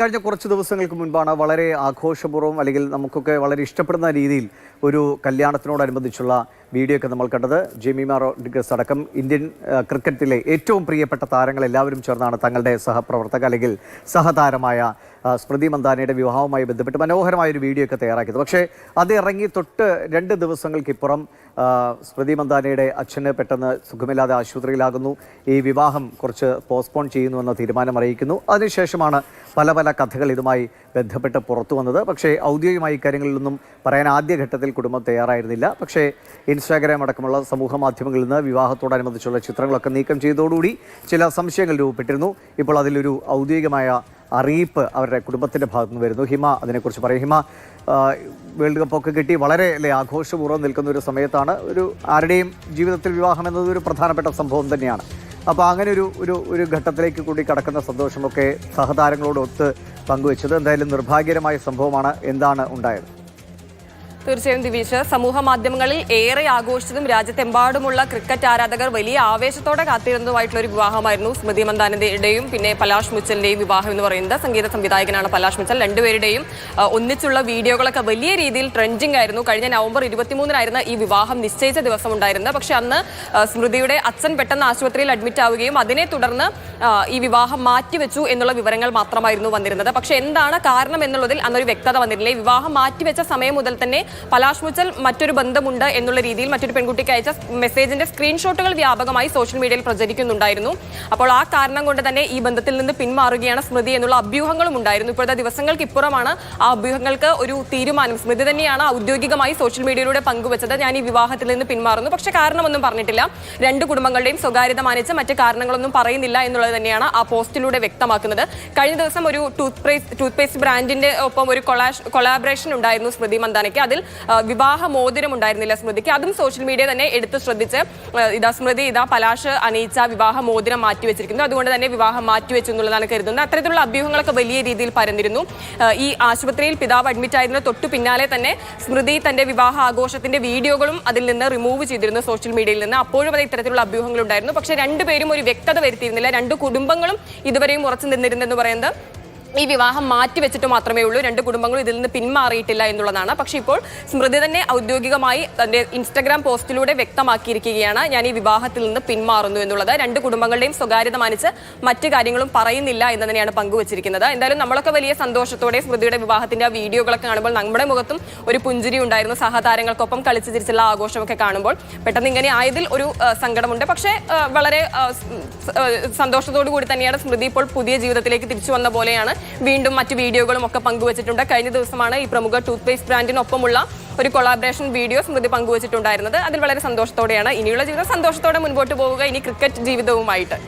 കഴിഞ്ഞ കുറച്ച് ദിവസങ്ങൾക്ക് മുൻപാണ് വളരെ ആഘോഷപൂർവ്വം അല്ലെങ്കിൽ നമുക്കൊക്കെ വളരെ ഇഷ്ടപ്പെടുന്ന രീതിയിൽ ഒരു കല്യാണത്തിനോടനുബന്ധിച്ചുള്ള വീഡിയോ ഒക്കെ നമ്മൾ കണ്ടത്. ജെമിമ റോഡ്രിഗസ് അടക്കം ഇന്ത്യൻ ക്രിക്കറ്റിലെ ഏറ്റവും പ്രിയപ്പെട്ട താരങ്ങൾ എല്ലാവരും ചേർന്നാണ് തങ്ങളുടെ സഹപ്രവർത്തക അല്ലെങ്കിൽ സഹതാരമായ സ്മൃതി മന്ദാനയുടെ വിവാഹവുമായി ബന്ധപ്പെട്ട് മനോഹരമായൊരു വീഡിയോ ഒക്കെ തയ്യാറാക്കിയത്. പക്ഷേ അത് ഇറങ്ങി തൊട്ട് 2 ദിവസങ്ങൾക്കിപ്പുറം സ്മൃതി മന്ദാനയുടെ അച്ഛന് പെട്ടെന്ന് സുഖമില്ലാതെ ആശുപത്രിയിലാകുന്നു. ഈ വിവാഹം കുറച്ച് പോസ്റ്റ്പോൺ ചെയ്യുന്നുവെന്ന തീരുമാനം അറിയിക്കുന്നു. അതിനുശേഷമാണ് പല കഥകൾ ഇതുമായി ബന്ധപ്പെട്ട് പുറത്തു വന്നത്. പക്ഷേ ഔദ്യോഗികമായി ഇക്കാര്യങ്ങളിലൊന്നും പറയാൻ ആദ്യഘട്ടത്തിൽ കുടുംബം തയ്യാറായിരുന്നില്ല. പക്ഷേ ഇൻസ്റ്റാഗ്രാം അടക്കമുള്ള സമൂഹ മാധ്യമങ്ങളിൽ നിന്ന് വിവാഹത്തോടനുബന്ധിച്ചുള്ള ചിത്രങ്ങളൊക്കെ നീക്കം ചെയ്തതോടുകൂടി ചില സംശയങ്ങൾ രൂപപ്പെട്ടിരുന്നു. ഇപ്പോൾ അതിലൊരു ഔദ്യോഗികമായ അറിയിപ്പ് അവരുടെ കുടുംബത്തിൻ്റെ ഭാഗത്തു നിന്ന് വരുന്നു. ഹിമ അതിനെക്കുറിച്ച് പറയും. ഹിമ, വേൾഡ് കപ്പൊക്കെ കിട്ടി വളരെ ആഘോഷപൂർവ്വം നിൽക്കുന്ന ഒരു സമയത്താണ് ആരുടെയും ജീവിതത്തിൽ വിവാഹം എന്നത് ഒരു പ്രധാനപ്പെട്ട സംഭവം തന്നെയാണ്. അപ്പോൾ അങ്ങനെ ഒരു ഘട്ടത്തിലേക്ക് കൂടി കടക്കുന്ന സന്തോഷമൊക്കെ സഹതാരങ്ങളോടൊത്ത് പങ്കുവെച്ചത് എന്തായാലും നിർഭാഗ്യകരമായ സംഭവമാണ്. എന്താണ് ഉണ്ടായത്? തീർച്ചയായും ദിവിഷ്, സമൂഹ മാധ്യമങ്ങളിൽ ഏറെ ആഘോഷിച്ചതും രാജ്യത്തെമ്പാടുമുള്ള ക്രിക്കറ്റ് ആരാധകർ വലിയ ആവേശത്തോടെ കാത്തിരുന്നതുമായിട്ടുള്ള ഒരു വിവാഹമായിരുന്നു സ്മൃതി മന്ദാനയുടെയും പിന്നെ പലാഷ് മുച്ചലിന്റെയും വിവാഹം എന്ന് പറയുന്നത്. സംഗീത സംവിധായകനാണ് പലാഷ് മുച്ചൽ. രണ്ടുപേരുടെയും ഒന്നിച്ചുള്ള വീഡിയോകളൊക്കെ വലിയ രീതിയിൽ ട്രെൻഡിങ് ആയിരുന്നു. കഴിഞ്ഞ നവംബർ 23-നായിരുന്നു ഈ വിവാഹം നിശ്ചയിച്ച ദിവസം ഉണ്ടായിരുന്നത്. പക്ഷെ അന്ന് സ്മൃതിയുടെ അച്ഛൻ പെട്ടെന്ന് ആശുപത്രിയിൽ അഡ്മിറ്റ് ആവുകയും അതിനെ തുടർന്ന് ഈ വിവാഹം മാറ്റിവെച്ചു എന്നുള്ള വിവരങ്ങൾ മാത്രമായിരുന്നു വന്നിരുന്നത്. പക്ഷെ എന്താണ് കാരണം എന്നുള്ളതിൽ അന്നൊരു വ്യക്തത വന്നിരുന്നില്ല. ഈ വിവാഹം മാറ്റിവെച്ച സമയം മുതൽ തന്നെ പലാഷ് മുച്ചൽ മറ്റൊരു ബന്ധമുണ്ട് എന്നുള്ള രീതിയിൽ മറ്റൊരു പെൺകുട്ടിക്ക് അയച്ച മെസ്സേജിന്റെ സ്ക്രീൻഷോട്ടുകൾ വ്യാപകമായി സോഷ്യൽ മീഡിയയിൽ പ്രചരിക്കുന്നുണ്ടായിരുന്നു. അപ്പോൾ ആ കാരണം കൊണ്ട് തന്നെ ഈ ബന്ധത്തിൽ നിന്ന് പിന്മാറുകയാണ് സ്മൃതി എന്നുള്ള അഭ്യൂഹങ്ങളും ഉണ്ടായിരുന്നു. ഇപ്പോഴത്തെ ദിവസങ്ങൾക്ക് ഇപ്പുറമാണ് ആ അഭ്യൂഹങ്ങൾക്ക് ഒരു തീരുമാനം. സ്മൃതി തന്നെയാണ് ഔദ്യോഗികമായി സോഷ്യൽ മീഡിയയിലൂടെ പങ്കുവച്ചത്, ഞാൻ ഈ വിവാഹത്തിൽ നിന്ന് പിന്മാറുന്നു. പക്ഷേ കാരണമൊന്നും പറഞ്ഞിട്ടില്ല. 2 കുടുംബങ്ങളുടെയും സ്വകാര്യത മാനിച്ച് മറ്റ് കാരണങ്ങളൊന്നും പറയുന്നില്ല എന്നുള്ളത് തന്നെയാണ് ആ പോസ്റ്റിലൂടെ വ്യക്തമാക്കുന്നത്. കഴിഞ്ഞ ദിവസം ഒരു ടൂത്ത് പേസ്റ്റ് ബ്രാൻഡിന്റെ ഒപ്പം ഒരു കൊളാബറേഷൻ ഉണ്ടായിരുന്നു സ്മൃതി മന്ദാനയ്ക്ക്. അതിൽ വിവാഹ മോതിരം ഉണ്ടായിരുന്നില്ല സ്മൃതിക്ക്. അതും സോഷ്യൽ മീഡിയ തന്നെ എടുത്ത് ശ്രദ്ധിച്ച് സ്മൃതി പലാഷ് അണിയിച്ച വിവാഹ മോതിരം മാറ്റിവെച്ചിരിക്കുന്നു, അതുകൊണ്ട് തന്നെ വിവാഹം മാറ്റിവെച്ചു എന്നുള്ളതാണ് കരുതുന്നത്. അത്തരത്തിലുള്ള അഭ്യൂഹങ്ങളൊക്കെ വലിയ രീതിയിൽ പരന്നിരുന്നു. ഈ ആശുപത്രിയിൽ പിതാവ് അഡ്മിറ്റ് ആയിരുന്ന തൊട്ടു പിന്നാലെ തന്നെ സ്മൃതി തന്റെ വിവാഹ ആഘോഷത്തിന്റെ വീഡിയോകളും അതിൽ നിന്ന് റിമൂവ് ചെയ്തിരുന്നു സോഷ്യൽ മീഡിയയിൽ നിന്ന്. അപ്പോഴും അത് ഇത്തരത്തിലുള്ള അഭ്യൂഹങ്ങൾ ഉണ്ടായിരുന്നു. പക്ഷേ രണ്ടുപേരും ഒരു വ്യക്തത വരുത്തിയിരുന്നില്ല. 2 കുടുംബങ്ങളും ഇതുവരെയും ഉറച്ചു നിന്നിരുന്നെന്ന് പറയുന്നത് ഈ വിവാഹം മാറ്റിവെച്ചിട്ട് മാത്രമേ ഉള്ളൂ. 2 കുടുംബങ്ങളും ഇതിൽ നിന്ന് പിന്മാറിയിട്ടില്ല എന്നുള്ളതാണ്. പക്ഷെ ഇപ്പോൾ സ്മൃതി തന്നെ ഔദ്യോഗികമായി തന്റെ ഇൻസ്റ്റഗ്രാം പോസ്റ്റിലൂടെ വ്യക്തമാക്കിയിരിക്കുകയാണ്, ഞാൻ ഈ വിവാഹത്തിൽ നിന്ന് പിന്മാറുന്നു എന്നുള്ളത്. 2 കുടുംബങ്ങളുടെയും സ്വകാര്യത മാനിച്ച് മറ്റു കാര്യങ്ങളും പറയുന്നില്ല എന്ന് തന്നെയാണ് പങ്കുവച്ചിരിക്കുന്നത്. എന്തായാലും നമ്മളൊക്കെ വലിയ സന്തോഷത്തോടെ സ്മൃതിയുടെ വിവാഹത്തിന്റെ ആ വീഡിയോകളൊക്കെ കാണുമ്പോൾ നമ്മുടെ മുഖത്തും ഒരു പുഞ്ചിരി ഉണ്ടായിരുന്നു. സഹതാരങ്ങൾക്കൊപ്പം കളിച്ച് ചിരിച്ചുള്ള ആഘോഷമൊക്കെ കാണുമ്പോൾ പെട്ടെന്ന് ഇങ്ങനെ ആയതിൽ ഒരു സങ്കടമുണ്ട്. പക്ഷേ വളരെ സന്തോഷത്തോടു കൂടി തന്നെയാണ് സ്മൃതി ഇപ്പോൾ പുതിയ ജീവിതത്തിലേക്ക് തിരിച്ചു വന്ന പോലെയാണ്. വീണ്ടും മറ്റു വീഡിയോകളും ഒക്കെ പങ്കുവച്ചിട്ടുണ്ട്. കഴിഞ്ഞ ദിവസമാണ് ഈ പ്രമുഖ ടൂത്ത് പേസ്റ്റ് ബ്രാൻഡിനൊപ്പമുള്ള ഒരു കൊളാബറേഷൻ വീഡിയോ സ്മൃതി പങ്കുവച്ചിട്ടുണ്ടായിരുന്നത്. അതിൽ വളരെ സന്തോഷത്തോടെയാണ് ഇനിയുള്ള ജീവിതം സന്തോഷത്തോടെ മുൻപോട്ട് പോവുക, ഇനി ക്രിക്കറ്റ് ജീവിതവുമായിട്ട്.